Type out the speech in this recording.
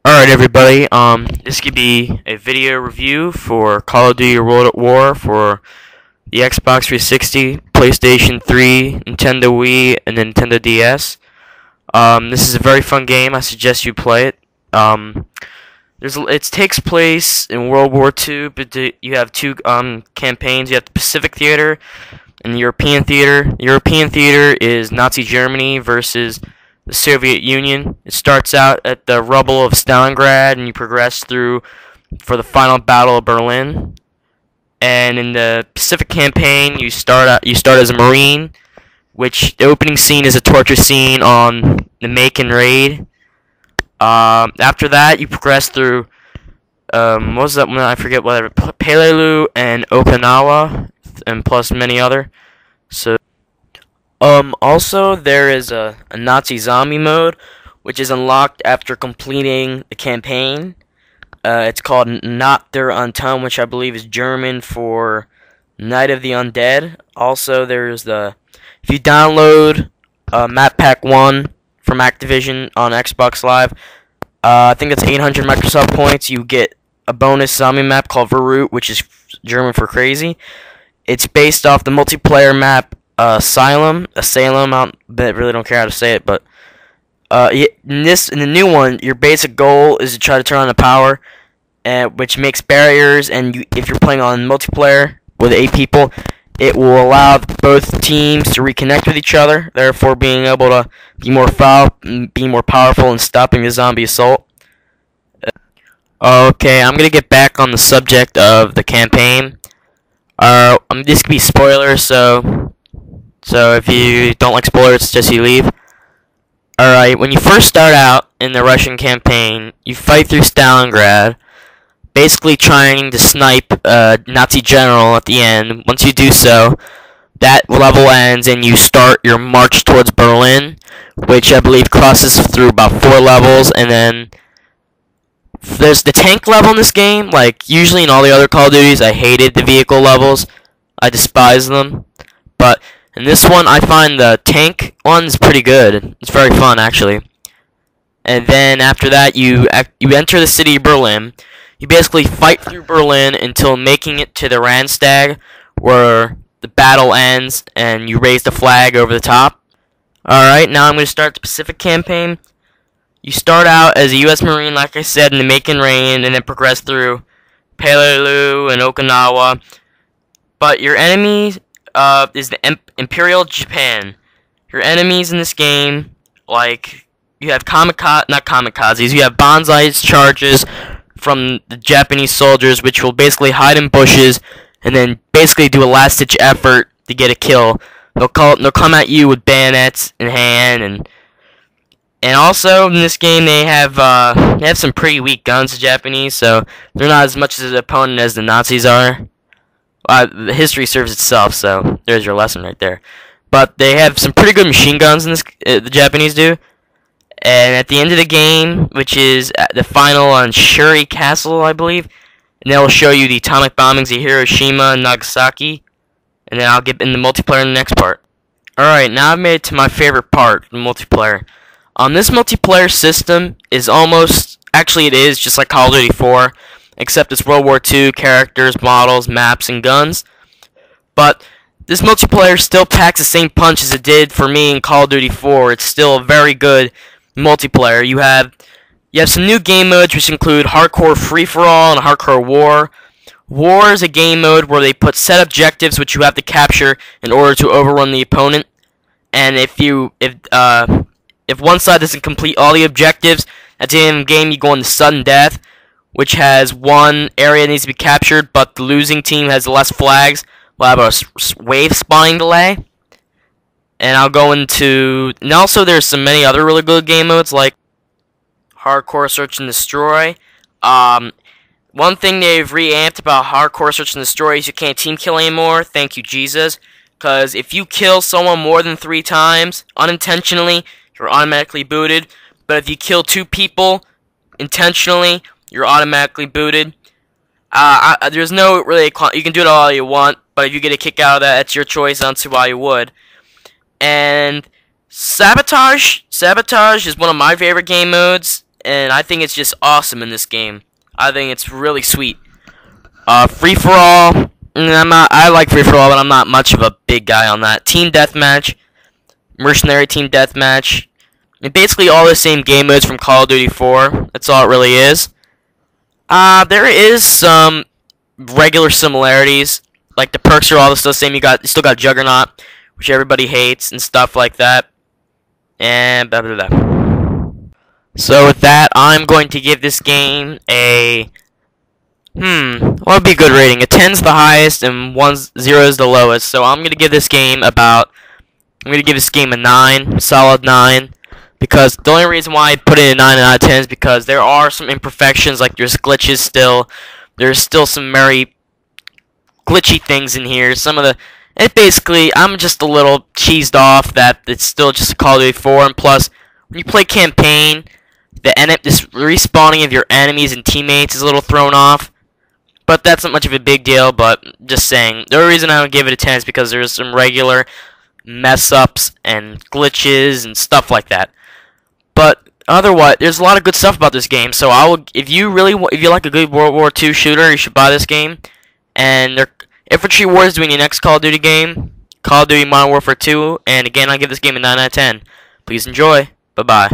Alright everybody, this could be a video review for Call of Duty World at War for the Xbox 360, PlayStation 3, Nintendo Wii, and Nintendo DS. This is a very fun game. I suggest you play it. It takes place in World War II, but you have two campaigns. You have the Pacific Theater and the European Theater. The European Theater is Nazi Germany versus the Soviet Union. It starts out at the rubble of Stalingrad, and you progress through for the final battle of Berlin. And in the Pacific campaign, you start as a Marine, which the opening scene is a torture scene on the Macon raid. After that, you progress through what was that one? I forget whatever. Peleliu and Okinawa, and plus many other. So. Also, there is a Nazi zombie mode, which is unlocked after completing the campaign. It's called Not der Untown, which I believe is German for Night of the Undead. Also, there's if you download Map Pack 1 from Activision on Xbox Live, I think it's 800 Microsoft points, you get a bonus zombie map called Verroot, which is German for crazy. It's based off the multiplayer map Asylum. I really don't care how to say it, but in the new one, your basic goal is to try to turn on the power, which makes barriers. And if you're playing on multiplayer with 8 people, it will allow both teams to reconnect with each other, therefore being able to be more powerful in stopping the zombie assault. Okay, I'm gonna get back on the subject of the campaign. This could be spoilers, so if you don't like spoilers, suggest you leave. Alright, when you first start out in the Russian campaign, you fight through Stalingrad, basically trying to snipe a Nazi general at the end. Once you do so, that level ends and you start your march towards Berlin, which I believe crosses through about 4 levels, and then there's the tank level in this game. Like, usually in all the other Call of Duties, I hated the vehicle levels. I despise them. But in this one, I find the tank one's pretty good. It's very fun, actually. And then after that, you enter the city of Berlin. You basically fight through Berlin until making it to the Randstag, where the battle ends and you raise the flag over the top. Alright, now I'm going to start the Pacific campaign. You start out as a U.S. Marine, like I said, in the Macon raid, and then progress through Peleliu and Okinawa. But your enemy is the Imperial Japan. Your enemies in this game, like, you have not kamikazes, you have banzai charges from the Japanese soldiers, which will basically hide in bushes and then basically do a last-ditch effort to get a kill. They'll come at you with bayonets in hand, and also in this game they have some pretty weak guns, the Japanese, so they're not as much as an opponent as the Nazis are. The history serves itself, so there's your lesson right there. But they have some pretty good machine guns in this. The Japanese do. And at the end of the game, which is the final on Shuri Castle, I believe, and they'll show you the atomic bombings of Hiroshima and Nagasaki. And then I'll get in the multiplayer in the next part. Alright, now I've made it to my favorite part, the multiplayer. This multiplayer system is it is just like Call of Duty 4. Except it's World War II, characters, models, maps, and guns. But this multiplayer still packs the same punch as it did for me in Call of Duty 4. It's still a very good multiplayer. You have some new game modes, which include Hardcore Free-for-All and Hardcore War. War is a game mode where they put set objectives which you have to capture in order to overrun the opponent. And if one side doesn't complete all the objectives, at the end of the game you go into sudden death, which has one area that needs to be captured, but the losing team has less flags. We'll have a wave spawning delay. And I'll go into... And also there's many other really good game modes, like Hardcore Search and Destroy. One thing they've reamped about Hardcore Search and Destroy is you can't team kill anymore. Thank you, Jesus. Because if you kill someone more than 3 times, unintentionally, you're automatically booted. But if you kill 2 people intentionally, you're automatically booted. There's no really... You can do it all you want, but if you get a kick out of that, it's your choice. I don't see why you would. And Sabotage is one of my favorite game modes. and I think it's just awesome in this game. I think it's really sweet. Free for all. I like free for all, but I'm not much of a big guy on that. Team deathmatch, mercenary team deathmatch. Basically all the same game modes from Call of Duty 4. That's all it really is. There is some regular similarities. Like the perks are all still the same. You still got Juggernaut, which everybody hates, and stuff like that. And blah blah blah. So with that, I'm going to give this game a what would be a good rating? A 10's the highest and 0 is the lowest. So I'm gonna give this game a 9, solid 9. Because the only reason why I put it a 9 out of 10 is because there are some imperfections, like there's glitches still. There's still some very glitchy things in here. And basically, I'm just a little cheesed off that it's still just a Call of Duty 4. And plus, when you play campaign, this respawning of your enemies and teammates is a little thrown off. But that's not much of a big deal, but just saying. The only reason I don't give it a 10 is because there's some regular mess-ups and glitches and stuff like that. But otherwise, there's a lot of good stuff about this game. So if you like a good World War II shooter, you should buy this game. And Infantry War is doing the next Call of Duty game, Call of Duty Modern Warfare 2. And again, I give this game a 9 out of 10. Please enjoy. Bye bye.